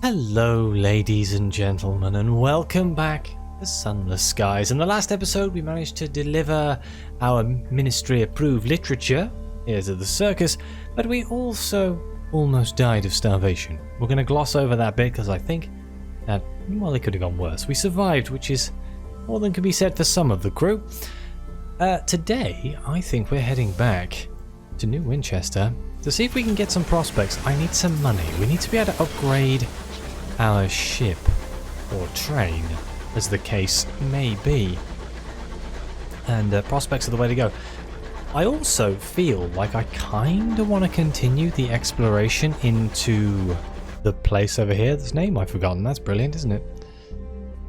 Hello ladies and gentlemen, and welcome back to Sunless Skies. In the last episode we managed to deliver our ministry approved literature here to the circus, but we also almost died of starvation. We're going to gloss over that bit because I think that, well, it could have gone worse. We survived, which is more than can be said for some of the crew. Today I think we're heading back to New Winchester to see if we can get some prospects. I need some money. We need to be able to upgrade our ship, or train, as the case may be. And prospects are the way to go. I also feel like I kind of want to continue the exploration into the place over here. This name I've forgotten. That's brilliant, isn't it?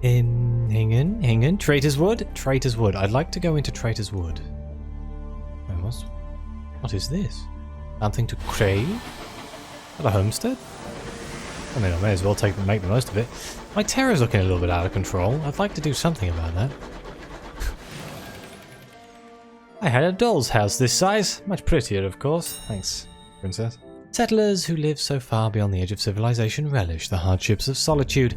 Hingen? Traitor's Wood? Traitor's Wood. I'd like to go into Traitor's Wood. What is this? Something to crave? Is that a homestead? I mean, I may as well make the most of it. My terror's looking a little bit out of control. I'd like to do something about that. I had a doll's house this size. Much prettier, of course. Thanks, princess. Settlers who live so far beyond the edge of civilization relish the hardships of solitude.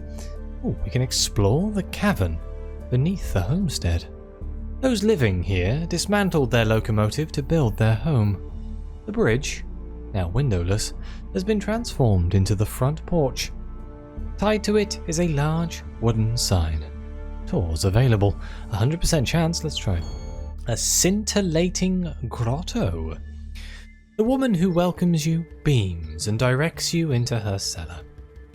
Oh, we can explore the cavern beneath the homestead. Those living here dismantled their locomotive to build their home. The bridge, now windowless, has been transformed into the front porch. Tied to it is a large wooden sign. Tours available. 100% chance, let's try. A scintillating grotto. The woman who welcomes you beams and directs you into her cellar.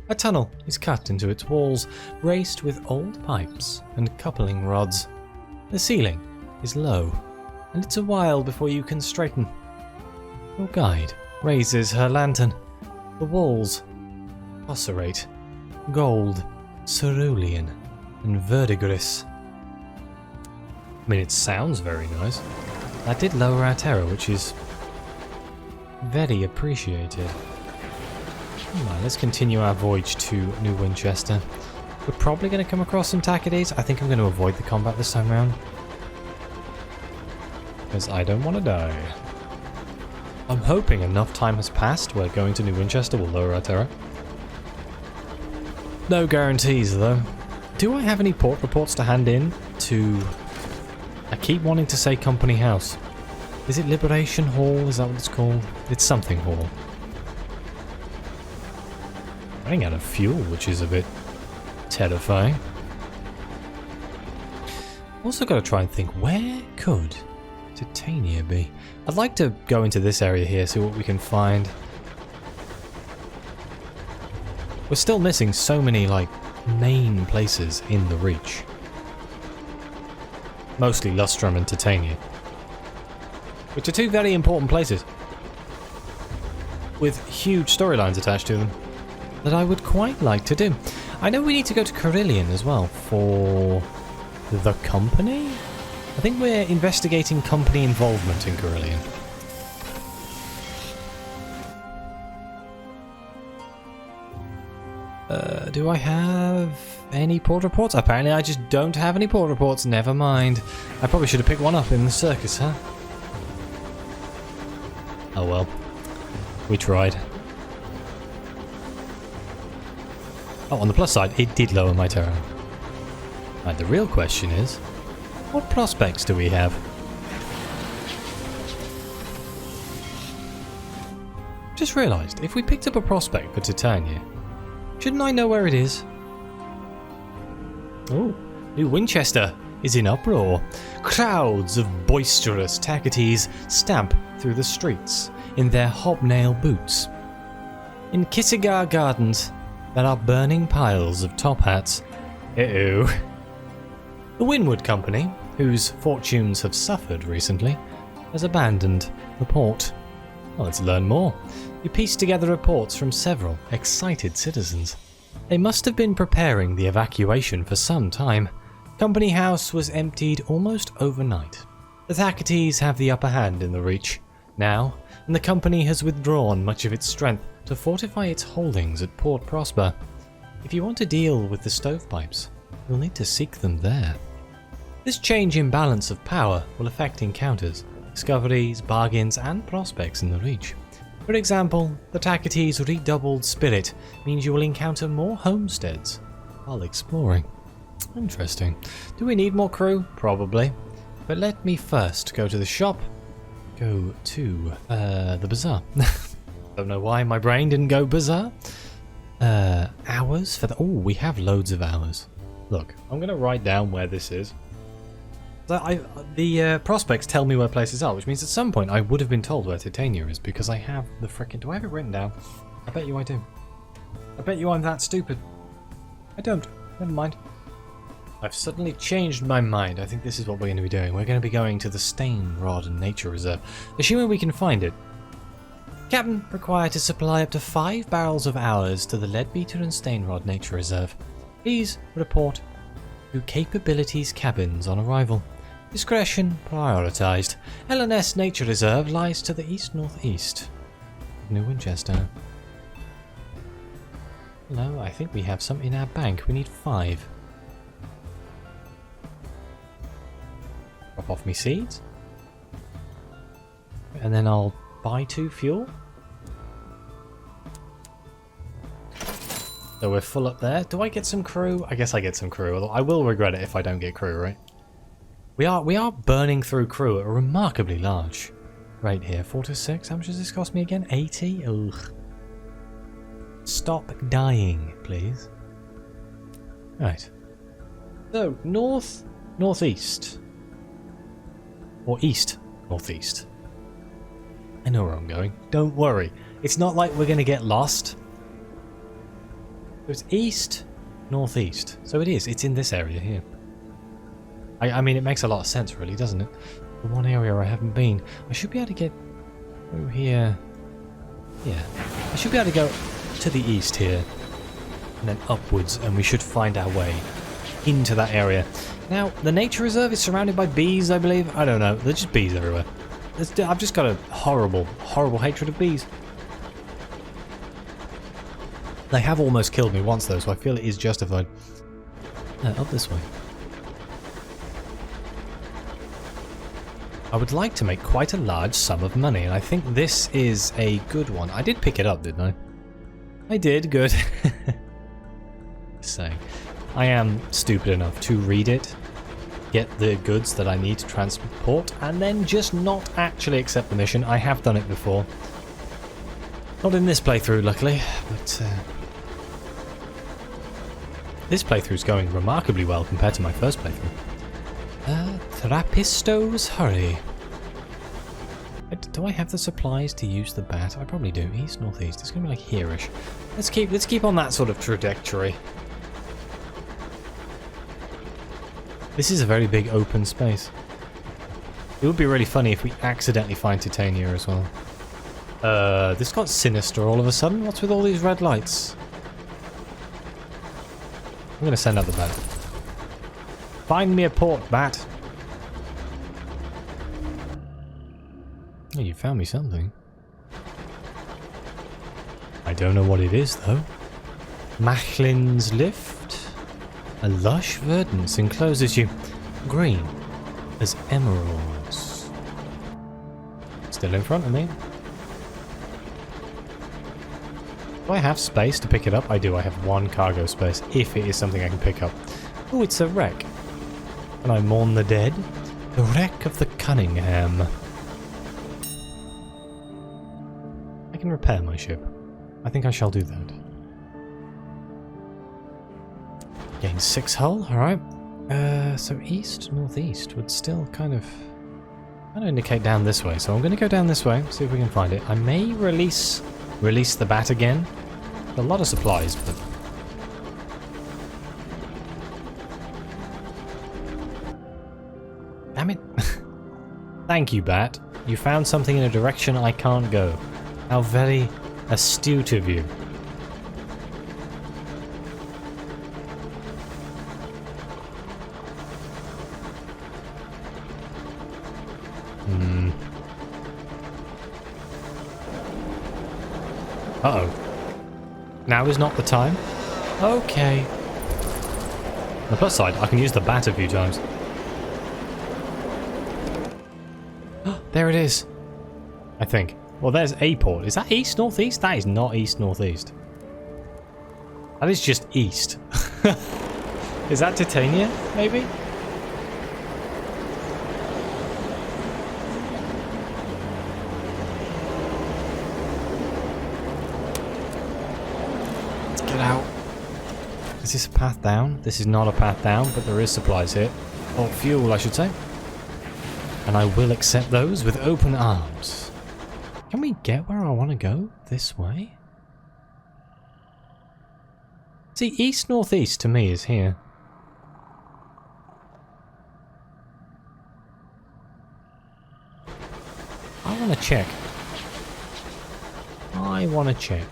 A tunnel is cut into its walls, raced with old pipes and coupling rods. The ceiling is low, and it's a while before you can straighten. Your guide raises her lantern. The walls oscillate, gold, cerulean, and verdigris. I mean, it sounds very nice. That did lower our terror, which is very appreciated. Right, let's continue our voyage to New Winchester. We're probably going to come across some Tachydes. I think I'm going to avoid the combat this time around, because I don't want to die. I'm hoping enough time has passed where going to New Winchester will lower our terror. No guarantees though. Do I have any port reports to hand in to... I keep wanting to say Company House. Is it Liberation Hall? Is that what it's called? It's something hall. Running out of fuel, which is a bit terrifying. Also got to try and think, where could Titania be? I'd like to go into this area here, see what we can find. We're still missing so many, like, main places in the Reach. Mostly Lustrum and Titania, which are two very important places with huge storylines attached to them that I would quite like to do. I know we need to go to Carillion as well for the company. I think we're investigating company involvement in Carillion. Do I have any port reports? Apparently I just don't have any port reports. Never mind. I probably should have picked one up in the circus, huh? Oh well. We tried. Oh, on the plus side, it did lower my terror. Right, the real question is, what prospects do we have? Just realised, if we picked up a prospect for Titania, shouldn't I know where it is? Oh, New Winchester is in uproar. Crowds of boisterous Tachydes stamp through the streets in their hobnail boots. In Kissigar Gardens, there are burning piles of top hats. Uh-oh. The Winwood Company, whose fortunes have suffered recently, has abandoned the port. Well, let's learn more. You piece together reports from several excited citizens. They must have been preparing the evacuation for some time. Company House was emptied almost overnight. The Tachydes have the upper hand in the Reach now, and the company has withdrawn much of its strength to fortify its holdings at Port Prosper. If you want to deal with the stovepipes, you'll need to seek them there. This change in balance of power will affect encounters, discoveries, bargains, and prospects in the Reach. For example, the Takete's redoubled spirit means you will encounter more homesteads while exploring. Interesting. Do we need more crew? Probably. But let me first go to the shop. Go to the bazaar. Don't know why my brain didn't go bazaar. Hours for the... Oh, we have loads of hours. Look, I'm going to write down where this is. The prospects tell me where places are, which means at some point I would have been told where Titania is because I have the frickin'... Do I have it written down? I bet you I do. I bet you I'm that stupid. I don't. Never mind. I've suddenly changed my mind. I think this is what we're going to be doing. We're going to be going to the Stain Rod Nature Reserve, assuming we can find it. Captain, required to supply up to 5 barrels of ours to the Leadbeater and Stain Rod Nature Reserve. Please report to Capabilities Cabins on arrival. Discretion prioritized. LNS Nature Reserve lies to the east-northeast of New Winchester. No, I think we have some in our bank. We need 5. Drop off me seeds. And then I'll buy 2 fuel. So we're full up there. Do I get some crew? I guess I get some crew. Although I will regret it if I don't get crew, right? We are burning through crew at a remarkably large rate here. 4 to 6. How much does this cost me again? 80? Ugh. Stop dying, please. Right. So, northeast. Or east-northeast. I know where I'm going. Don't worry. It's not like we're going to get lost. So it's east-northeast. So it is. It's in this area here. I mean, it makes a lot of sense, really, doesn't it? The one area I haven't been. I should be able to get through here. Yeah. I should be able to go to the east here. And then upwards, and we should find our way into that area. Now, the nature reserve is surrounded by bees, I believe. I don't know. There's just bees everywhere. I've just got a horrible, horrible hatred of bees. They have almost killed me once, though, so I feel it is justified. Up this way. I would like to make quite a large sum of money, and I think this is a good one. I did pick it up, didn't I? I did, good. Just saying. I am stupid enough to read it, get the goods that I need to transport, and then just not actually accept the mission. I have done it before. Not in this playthrough, luckily, but this playthrough's going remarkably well compared to my first playthrough. Therapisto's Hurry. Do I have the supplies to use the bat? I probably do. East, northeast. It's going to be like here-ish. Let's keep on that sort of trajectory. This is a very big open space. It would be really funny if we accidentally find Titania as well. This got sinister all of a sudden. What's with all these red lights? I'm going to send out the bat. Find me a port, bat. Oh, you found me something. I don't know what it is, though. Machlin's Lift. A lush verdance encloses you. Green as emeralds. Still in front of me. Do I have space to pick it up? I do. I have 1 cargo space, if it is something I can pick up. Oh, it's a wreck. Can I mourn the dead? The wreck of the Cunningham. I can repair my ship. I think I shall do that. Gain 6 hull, alright. So east, northeast would still kind of indicate down this way. So I'm going to go down this way, see if we can find it. I may release the bat again. A lot of supplies, but... Damn it. Thank you, bat. You found something in a direction I can't go. How very astute of you. Uh-oh. Now is not the time? Okay. On the plus side, I can use the bat a few times. There it is. I think. Well, there's a port. Is that east, northeast? That is not east, northeast. That is just east. Is that Titania, maybe? Let's get out. Is this a path down? This is not a path down, but there is supplies here. Or fuel, I should say. And I will accept those with open arms. Can we get where I want to go? This way? See, east-northeast to me is here. I want to check.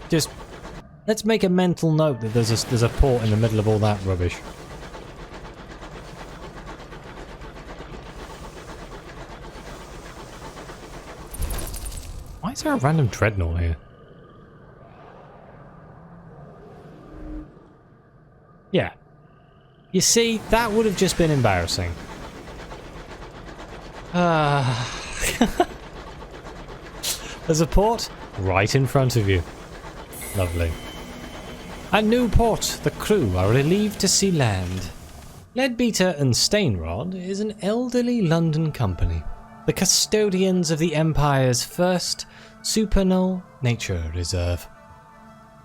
Just, let's make a mental note that there's a port in the middle of all that rubbish. Why is there a random dreadnought here? Yeah. You see, that would have just been embarrassing. There's a port right in front of you. Lovely. At Newport, the crew are relieved to see land. Leadbeater and Stainrod is an elderly London company, the custodians of the Empire's first supernal nature reserve.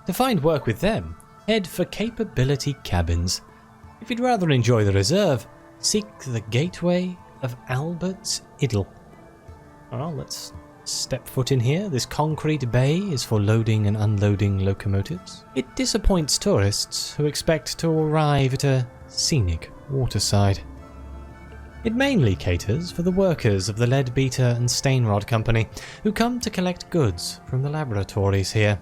To find work with them, head for Capability Cabins. If you'd rather enjoy the reserve, seek the Gateway of Albert's Idyll. Well, let's step foot in here. This concrete bay is for loading and unloading locomotives. It disappoints tourists who expect to arrive at a scenic waterside. It mainly caters for the workers of the Leadbeater and Stainrod Company, who come to collect goods from the laboratories here.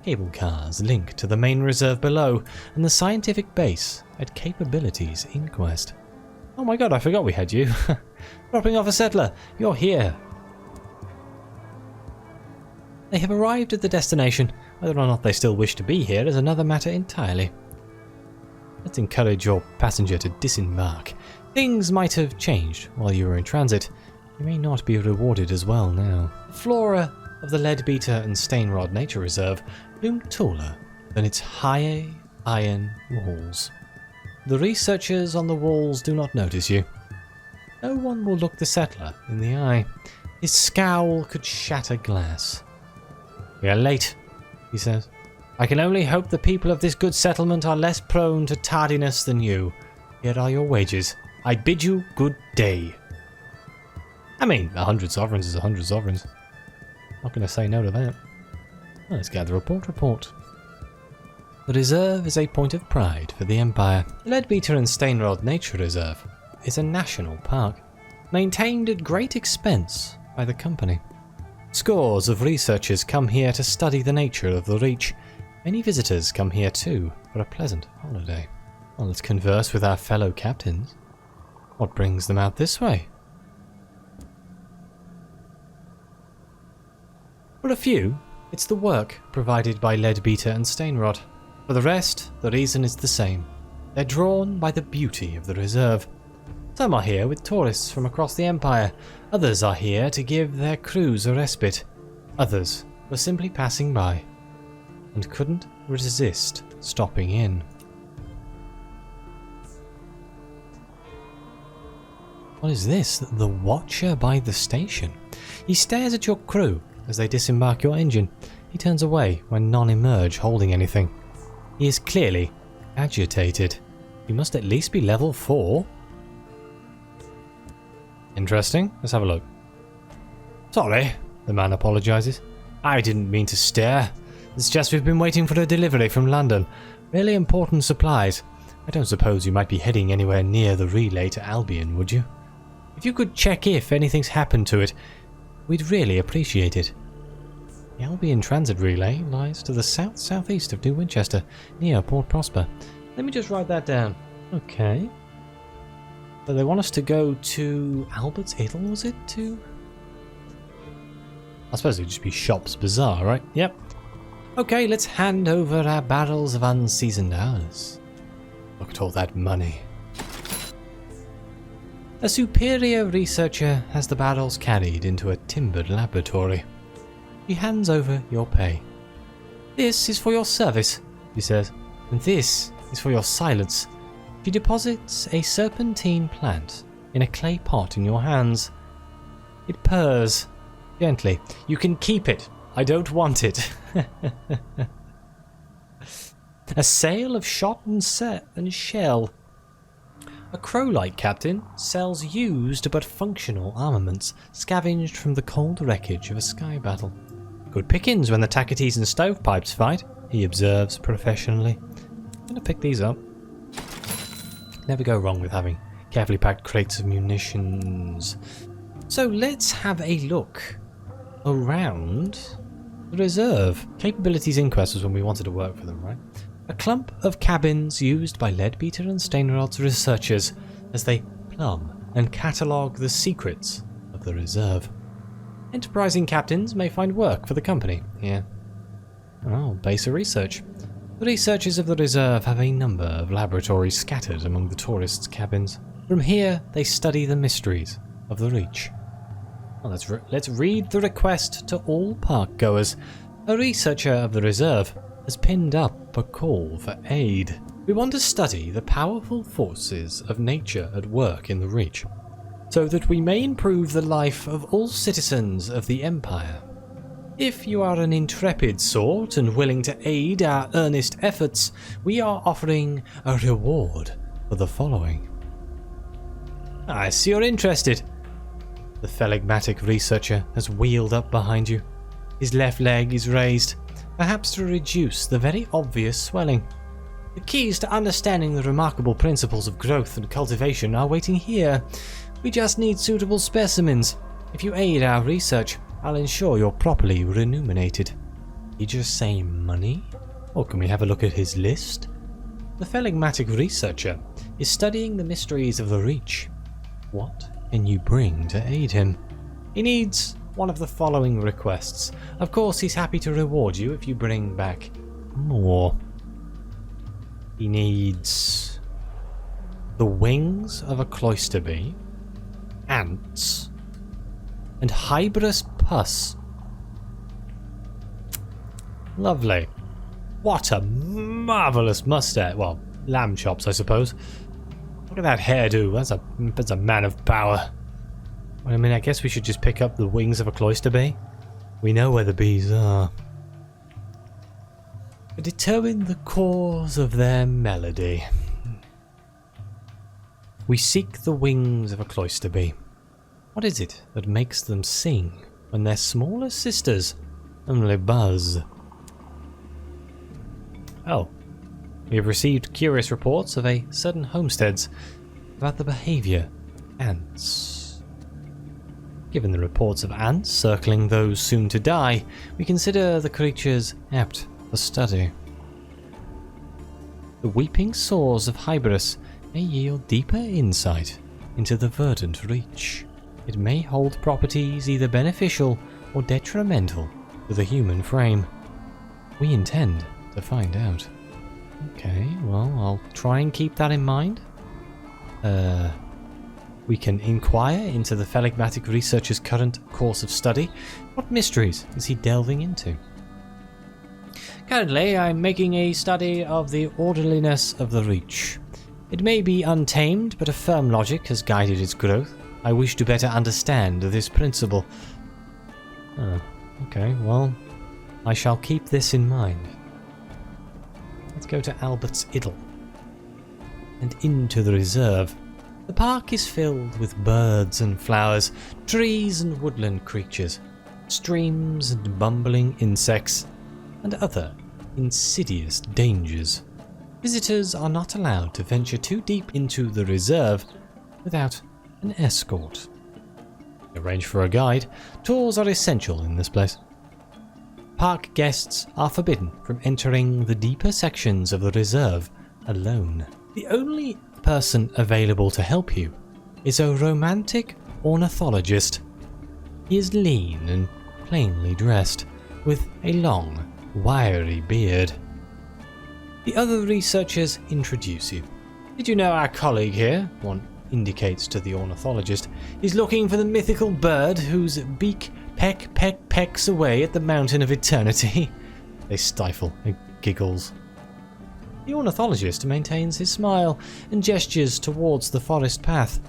Cable cars link to the main reserve below and the scientific base at Capabilities Inquest. Oh my god, I forgot we had you. Dropping off a settler. You're here. They have arrived at the destination. Whether or not they still wish to be here is another matter entirely. Let's encourage your passenger to disembark. Things might have changed while you were in transit. You may not be rewarded as well now. The flora of the Leadbeater and Stainrod Nature Reserve loom taller than its high iron walls. The researchers on the walls do not notice you. No one will look the settler in the eye. His scowl could shatter glass. We are late, he says. I can only hope the people of this good settlement are less prone to tardiness than you. Here are your wages. I bid you good day. I mean, 100 sovereigns is 100 sovereigns. Not going to say no to that. Well, let's gather a report. The reserve is a point of pride for the Empire. The Leadbeater and Stainrod Nature Reserve is a national park, maintained at great expense by the company. Scores of researchers come here to study the nature of the Reach. Many visitors come here too for a pleasant holiday. Well, let's converse with our fellow captains. What brings them out this way? For a few, it's the work provided by Leadbeater and Stainrod. For the rest, the reason is the same. They're drawn by the beauty of the reserve. Some are here with tourists from across the Empire. Others are here to give their crews a respite. Others were simply passing by and couldn't resist stopping in. What is this? The Watcher by the station. He stares at your crew as they disembark your engine. He turns away when none emerge holding anything. He is clearly agitated. He must at least be level 4. Interesting. Let's have a look. Sorry, the man apologizes. I didn't mean to stare. It's just we've been waiting for a delivery from London. Really important supplies. I don't suppose you might be heading anywhere near the relay to Albion, would you? If you could check if anything's happened to it, we'd really appreciate it. The Albion Transit Relay lies to the south-southeast of New Winchester, near Port Prosper. Let me just write that down. Okay. So they want us to go to Albert's Idyll, was it? I suppose it would just be Shop's Bazaar, right? Yep. Okay, let's hand over our barrels of unseasoned hours. Look at all that money. A superior researcher has the barrels carried into a timbered laboratory. She hands over your pay. "This is for your service," she says, "and this is for your silence." She deposits a serpentine plant in a clay pot in your hands. It purrs gently. "You can keep it. I don't want it." A sale of shot and shell. A crow-like captain sells used but functional armaments scavenged from the cold wreckage of a sky battle. "Good pickings when the tacketies and stovepipes fight," he observes professionally. I'm gonna pick these up. Never go wrong with having carefully packed crates of munitions. So let's have a look around the reserve. Capabilities inquest was when we wanted to work for them, right? A clump of cabins used by Leadbeater and Steinrod's researchers as they plumb and catalogue the secrets of the reserve. Enterprising captains may find work for the company here. Oh, base of research. The researchers of the reserve have a number of laboratories scattered among the tourists' cabins. From here, they study the mysteries of the Reach. Well, let's read the request to all park goers. A researcher of the reserve has pinned up a call for aid. "We want to study the powerful forces of nature at work in the Reach, so that we may improve the life of all citizens of the Empire. If you are an intrepid sort and willing to aid our earnest efforts, we are offering a reward for the following." "I see you're interested." The phlegmatic researcher has wheeled up behind you. His left leg is raised, perhaps to reduce the very obvious swelling. "The keys to understanding the remarkable principles of growth and cultivation are waiting here. We just need suitable specimens. If you aid our research, I'll ensure you're properly remunerated." Did he just say money? Or can we have a look at his list? The phlegmatic researcher is studying the mysteries of the Reach. What can you bring to aid him? He needs one of the following requests. Of course, he's happy to reward you if you bring back more. He needs the wings of a cloister bee, ants, and hybris pus. Lovely. What a marvellous mustache. Well, lamb chops, I suppose. Look at that hairdo. That's a man of power. Well, I mean, I guess we should just pick up the wings of a cloister bee. We know where the bees are. Determine the cause of their melody. We seek the wings of a cloister bee. What is it that makes them sing when their smaller sisters only buzz? Oh, we have received curious reports of a sudden homesteads about the behaviour of ants. Given the reports of ants circling those soon to die, we consider the creatures apt for study. The weeping soars of hybris may yield deeper insight into the verdant Reach. It may hold properties either beneficial or detrimental to the human frame. We intend to find out. Okay, well, I'll try and keep that in mind. We can inquire into the phlegmatic researcher's current course of study. What mysteries is he delving into? Currently, I'm making a study of the orderliness of the Reach. It may be untamed, but a firm logic has guided its growth. I wish to better understand this principle. Okay, well, I shall keep this in mind. Let's go to Albert's Idyll and into the reserve. The park is filled with birds and flowers, trees and woodland creatures, streams and bumbling insects, and other insidious dangers. Visitors are not allowed to venture too deep into the reserve without an escort. Arrange for a guide. Tours are essential in this place. Park guests are forbidden from entering the deeper sections of the reserve alone. The only person available to help you is a romantic ornithologist. He is lean and plainly dressed, with a long, wiry beard. The other researchers introduce you. Did you know our colleague here? One indicates to the ornithologist, is looking for the mythical bird whose beak pecks away at the mountain of eternity. They stifle and giggles. The ornithologist maintains his smile and gestures towards the forest path.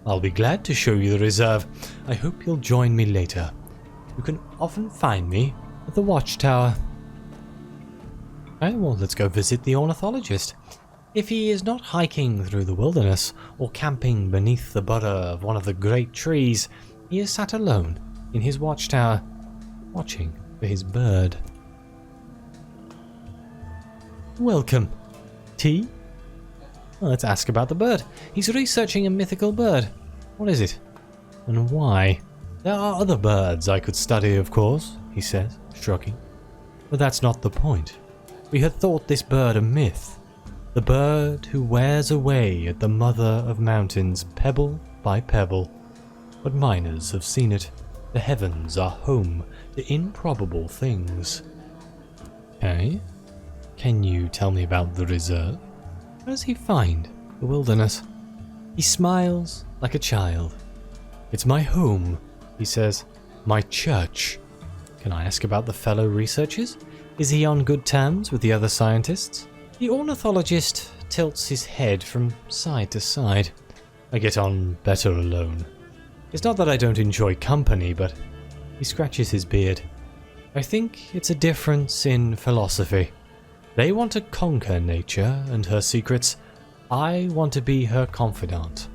I'll be glad to show you the reserve. I hope you'll join me later. You can often find me at the watchtower. Okay, well, let's go visit the ornithologist. If he is not hiking through the wilderness or camping beneath the butta of one of the great trees, he is sat alone in his watchtower, watching for his bird. Welcome. Tea? Well, let's ask about the bird. He's researching a mythical bird. What is it? And why? There are other birds I could study, of course, he says, shrugging. But that's not the point. We had thought this bird a myth. The bird who wears away at the mother of mountains, pebble by pebble. But miners have seen it. The heavens are home to improbable things. Okay. Can you tell me about the reserve? How does he find the wilderness? He smiles like a child. It's my home, he says. My church. Can I ask about the fellow researchers? Is he on good terms with the other scientists? The ornithologist tilts his head from side to side. I get on better alone. It's not that I don't enjoy company, but he scratches his beard. I think it's a difference in philosophy. They want to conquer nature and her secrets. I want to be her confidant.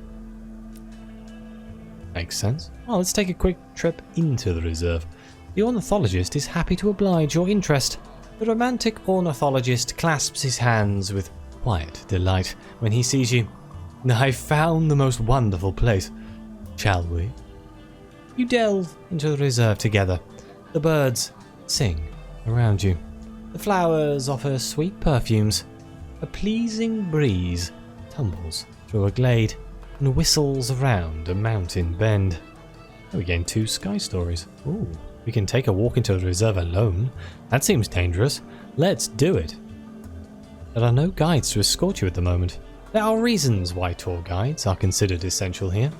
Makes sense. Well, let's take a quick trip into the reserve. The ornithologist is happy to oblige your interest. The romantic ornithologist clasps his hands with quiet delight when he sees you. I've found the most wonderful place. Shall we? You delve into the reserve together. The birds sing around you. The flowers offer sweet perfumes. A pleasing breeze tumbles through a glade and whistles around a mountain bend. We gain 2 sky stories. Ooh, we can take a walk into the reserve alone. That seems dangerous. Let's do it. There are no guides to escort you at the moment. There are reasons why tour guides are considered essential here.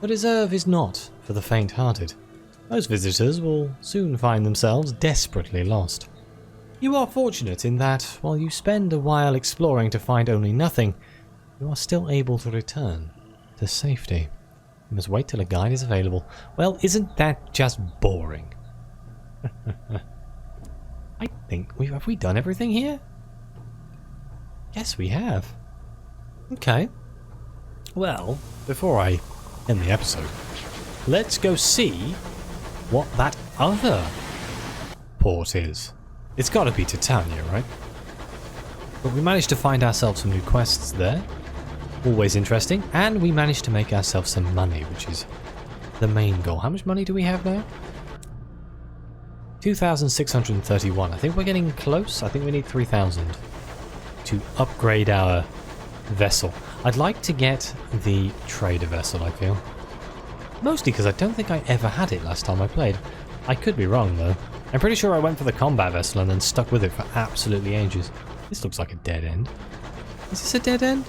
The reserve is not for the faint-hearted. Most visitors will soon find themselves desperately lost. You are fortunate in that, while you spend a while exploring to find only nothing, you are still able to return to safety. You must wait till a guide is available. Well, isn't that just boring? I think have we done everything here? Yes, we have. Okay. Well, before I end the episode, let's go see what that other port is. It's got to be Titania, right? But we managed to find ourselves some new quests there. Always interesting. And we managed to make ourselves some money, which is the main goal. How much money do we have now? 2,631. I think we're getting close. I think we need 3,000 to upgrade our vessel. I'd like to get the trader vessel, I feel. Mostly because I don't think I ever had it last time I played. I could be wrong, though. I'm pretty sure I went for the combat vessel and then stuck with it for absolutely ages. This looks like a dead end. Is this a dead end?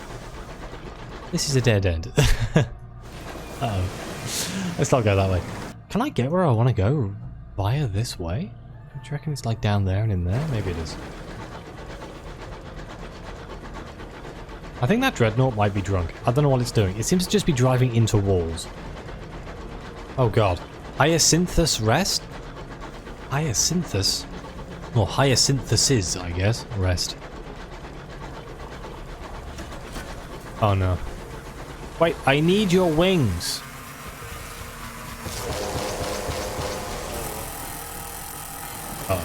This is a dead end. Uh-oh. Let's not go that way. Can I get where I want to go via this way? Do you reckon it's like down there and in there? Maybe it is. I think that dreadnought might be drunk. I don't know what it's doing. It seems to just be driving into walls. Oh god. Hyacinthus rest? Hyacinthus? Or hyacinthuses, I guess. Rest. Oh no. Wait, I need your wings. Uh-oh.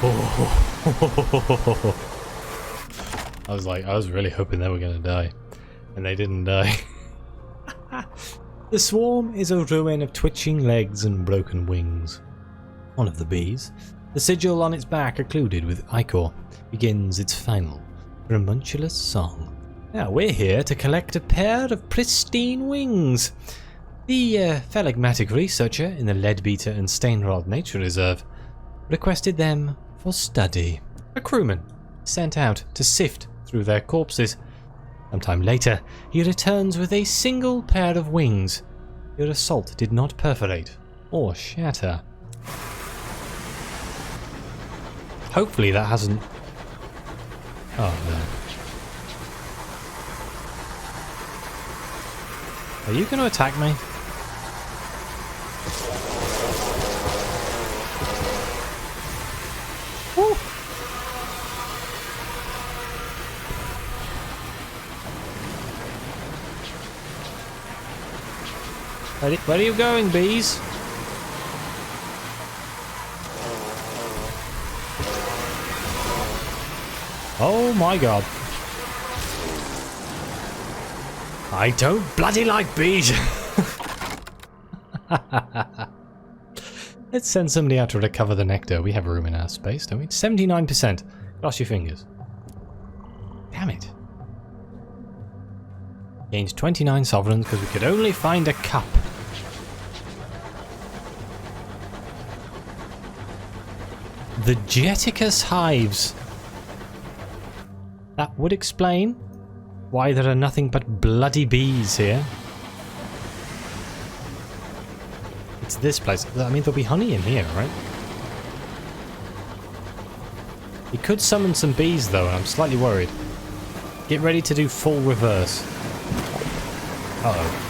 Oh. I was really hoping they were going to die. And they didn't die. The swarm is a ruin of twitching legs and broken wings. One of the bees, the sigil on its back occluded with ichor, begins its final, rambunctious song. Now we're here to collect a pair of pristine wings. The phlegmatic researcher in the Leadbeater and Stainrod Nature Reserve requested them for study. A crewman sent out to sift through their corpses. Sometime later, he returns with a single pair of wings. Your assault did not perforate or shatter. Hopefully that hasn't... Oh no. Are you going to attack me? Woo. Where are you going, bees? Oh my god. I don't bloody like bees. Let's send somebody out to recover the nectar. We have room in our space, don't we? 79%. Cross your fingers. Damn it. Gained 29 sovereigns because we could only find a cup. The Jeticus hives. That would explain why there are nothing but bloody bees here. It's this place. I mean, there'll be honey in here, right? He could summon some bees, though, and I'm slightly worried. Get ready to do full reverse. Uh-oh.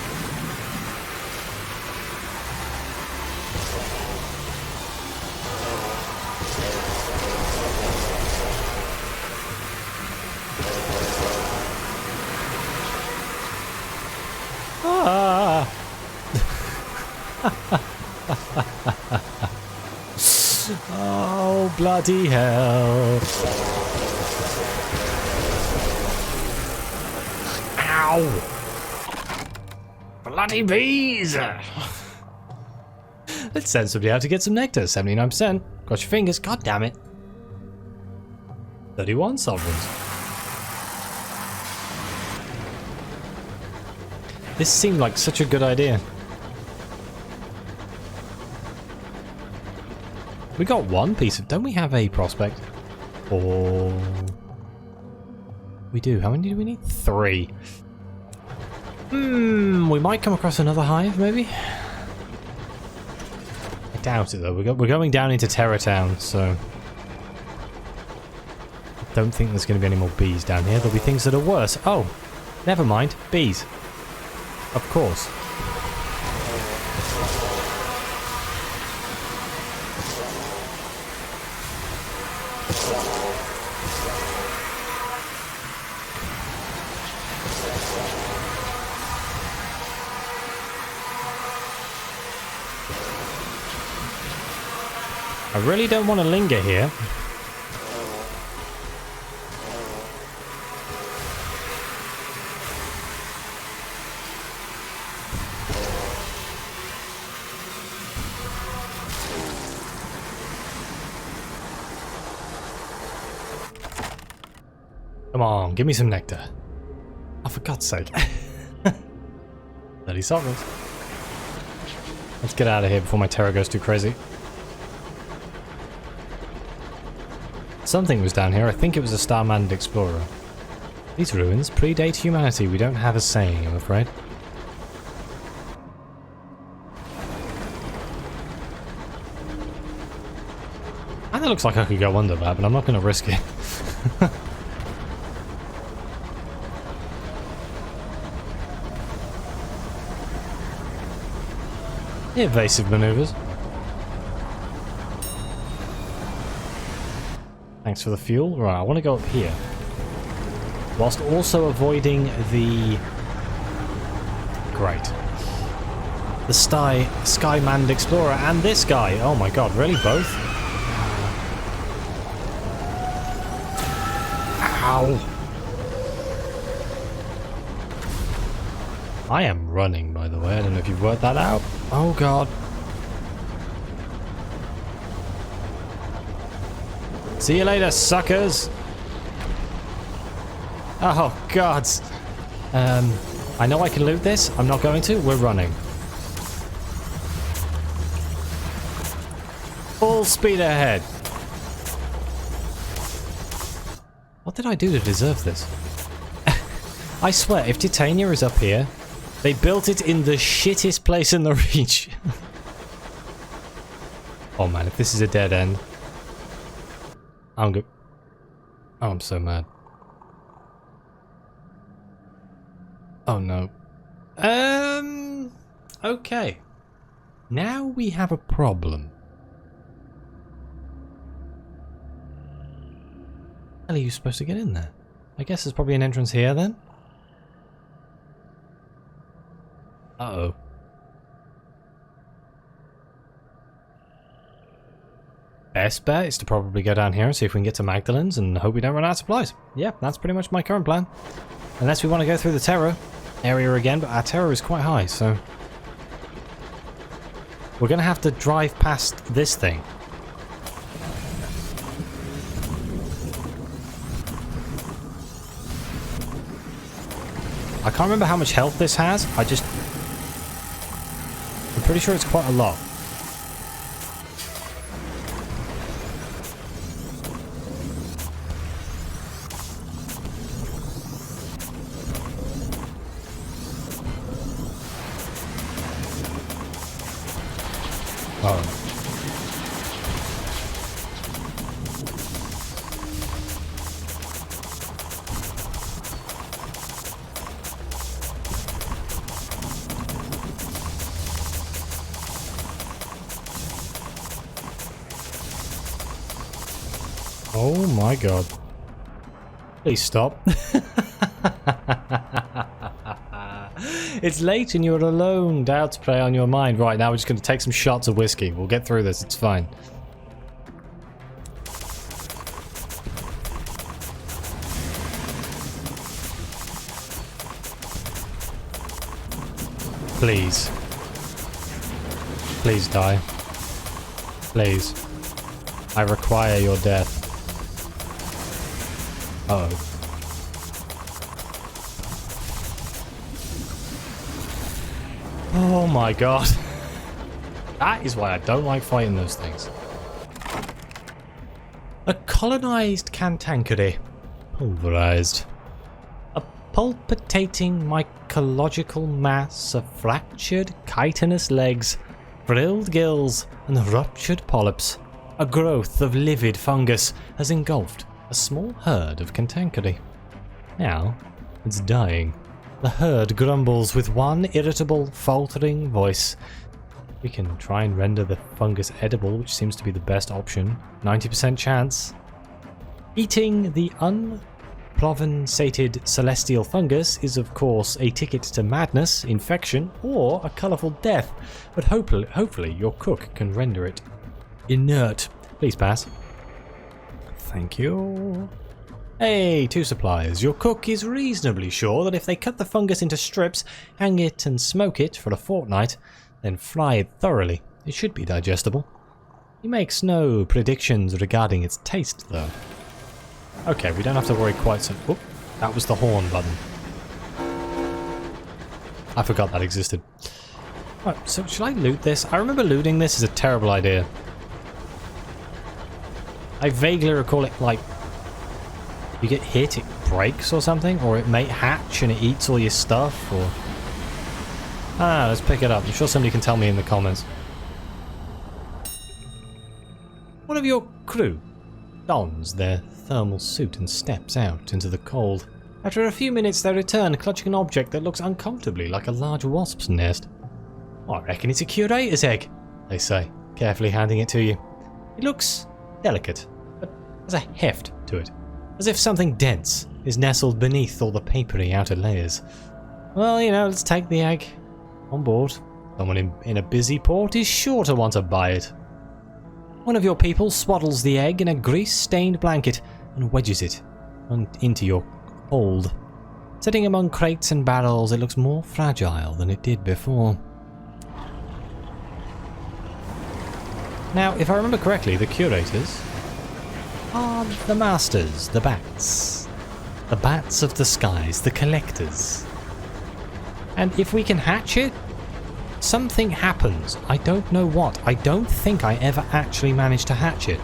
Oh, bloody hell. Ow! Bloody bees! Let's send somebody out to get some nectar. 79%. Cross your fingers. God damn it. 31 sovereigns. This seemed like such a good idea. We got one piece of... Don't we have a prospect? Or... We do. How many do we need? 3. We might come across another hive, maybe? I doubt it, though. We're going down into Terror Town, so... I don't think there's going to be any more bees down here. There'll be things that are worse. Oh, never mind. Bees. Of course. I really don't want to linger here. Come on, give me some nectar. Oh, for God's sake. 30 sovereigns. Let's get out of here before my terror goes too crazy. Something was down here. I think it was a star-manned explorer. These ruins predate humanity. We don't have a saying, I'm afraid. And it looks like I could go under that, but I'm not going to risk it. Evasive maneuvers. Thanks for the fuel. Right, I want to go up here. Whilst also avoiding the... Great. The Sky-manned Explorer and this guy. Oh my god, really? Both? Ow! I am running, by the way. I don't know if you've worked that out. Oh god. See you later, suckers! Oh god. I know I can loot this. I'm not going to. We're running. Full speed ahead. did I do to deserve this? I swear, if Titania is up here, they built it in the shittest place in the region. Oh man, if this is a dead end, I'm good. Oh, I'm so mad. Oh no. Okay. Now we have a problem. How are you supposed to get in there? I guess there's probably an entrance here then? Uh-oh. Best bet is to probably go down here and see if we can get to Magdalen's and hope we don't run out of supplies. Yeah, that's pretty much my current plan. Unless we want to go through the terror area again, but our terror is quite high, so... We're going to have to drive past this thing. I can't remember how much health this has. I'm pretty sure it's quite a lot. Oh my god. Please stop. It's late and you're alone. Doubts prey on your mind. Right, now we're just going to take some shots of whiskey. We'll get through this. It's fine. Please. Please die. Please. I require your death. Uh-oh. Oh my god. That is why I don't like fighting those things. A colonized cantankerous. Pulverized. A palpitating mycological mass of fractured chitinous legs, frilled gills, and ruptured polyps. A growth of livid fungus has engulfed a small herd of cantankerous. Now, it's dying. The herd grumbles with one irritable, faltering voice. We can try and render the fungus edible, which seems to be the best option. 90% chance. Eating the unprovensated celestial fungus is of course a ticket to madness, infection, or a colourful death, but hopefully your cook can render it inert. Please pass. Thank you. Hey, 2 supplies. Your cook is reasonably sure that if they cut the fungus into strips, hang it and smoke it for a fortnight, then fry it thoroughly, it should be digestible. He makes no predictions regarding its taste, though. Okay, we don't have to worry quite so... Oop, that was the horn button. I forgot that existed. Right, so should I loot this? I remember looting this is a terrible idea. I vaguely recall it like... You get hit, it breaks or something? Or it may hatch and it eats all your stuff, or... Ah, let's pick it up. I'm sure somebody can tell me in the comments. One of your crew dons their thermal suit and steps out into the cold. After a few minutes they return, clutching an object that looks uncomfortably like a large wasp's nest. I reckon it's a curator's egg, they say, carefully handing it to you. It looks delicate, but has a heft to it, as if something dense is nestled beneath all the papery outer layers. Well, you know, let's take the egg on board. Someone in a busy port is sure to want to buy it. One of your people swaddles the egg in a grease-stained blanket and wedges it into your hold. Sitting among crates and barrels, it looks more fragile than it did before. Now, if I remember correctly, the curators are the masters, the bats. The bats of the skies, the collectors. And if we can hatch it, something happens. I don't know what. I don't think I ever actually managed to hatch it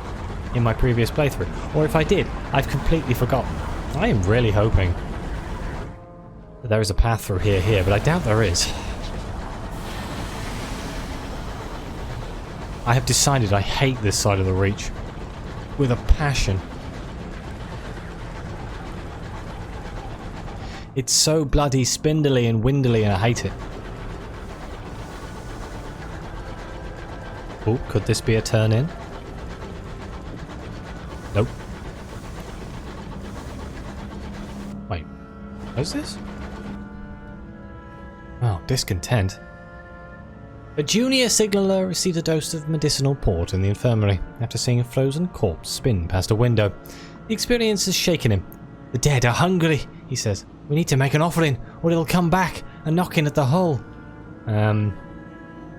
in my previous playthrough. Or if I did, I've completely forgotten. I am really hoping that there is a path through here, but I doubt there is. I have decided I hate this side of the Reach with a passion. It's so bloody spindly and windly and I hate it. Oh, could this be a turn in? Nope. Wait, what is this? Oh, discontent. A junior signaller received a dose of medicinal port in the infirmary after seeing a frozen corpse spin past a window. The experience has shaken him. The dead are hungry, he says. We need to make an offering, or it'll come back and knock in at the hull.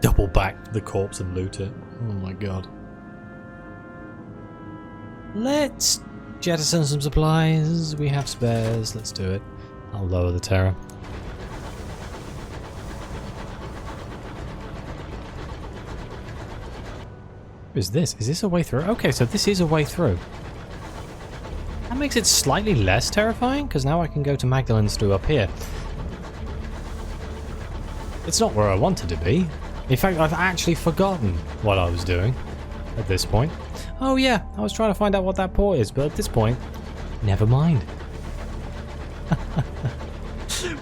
Double back the corpse and loot it. Oh my god. Let's jettison some supplies. We have spares. Let's do it. I'll lower the terror. What is this? Is this a way through? Okay, so this is a way through. That makes it slightly less terrifying, because now I can go to Magdalen's through up here. It's not where I wanted to be. In fact, I've actually forgotten what I was doing at this point. Oh yeah, I was trying to find out what that port is, but at this point, never mind.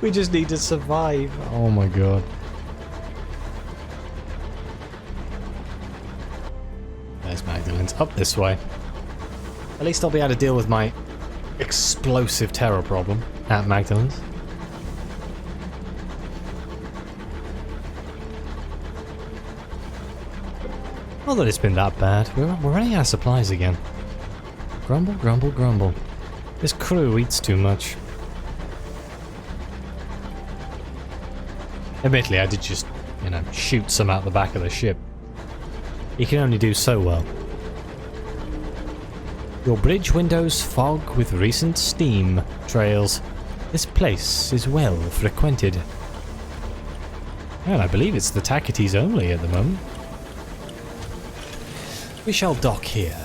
We just need to survive. Oh my god. There's Magdalen's. Up this way. At least I'll be able to deal with my explosive terror problem at Magdalen's. Not that it's been that bad. We're running out of supplies again. Grumble, grumble, grumble. This crew eats too much. Admittedly, I did just, shoot some out the back of the ship. You can only do so well. Your bridge windows fog with recent steam trails. This place is well frequented. Well, I believe it's the Tacites only at the moment. We shall dock here.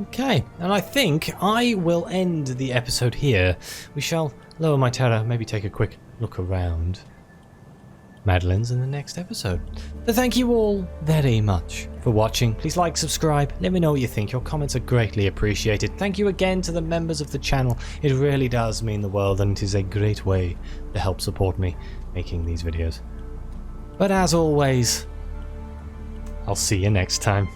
Okay, and I think I will end the episode here. We shall lower my terror, maybe take a quick look around Magdalen's in the next episode. So thank you all very much for watching. Please like, subscribe, let me know what you think. Your comments are greatly appreciated. Thank you again to the members of the channel. It really does mean the world, and it is a great way to help support me making these videos. But as always, I'll see you next time.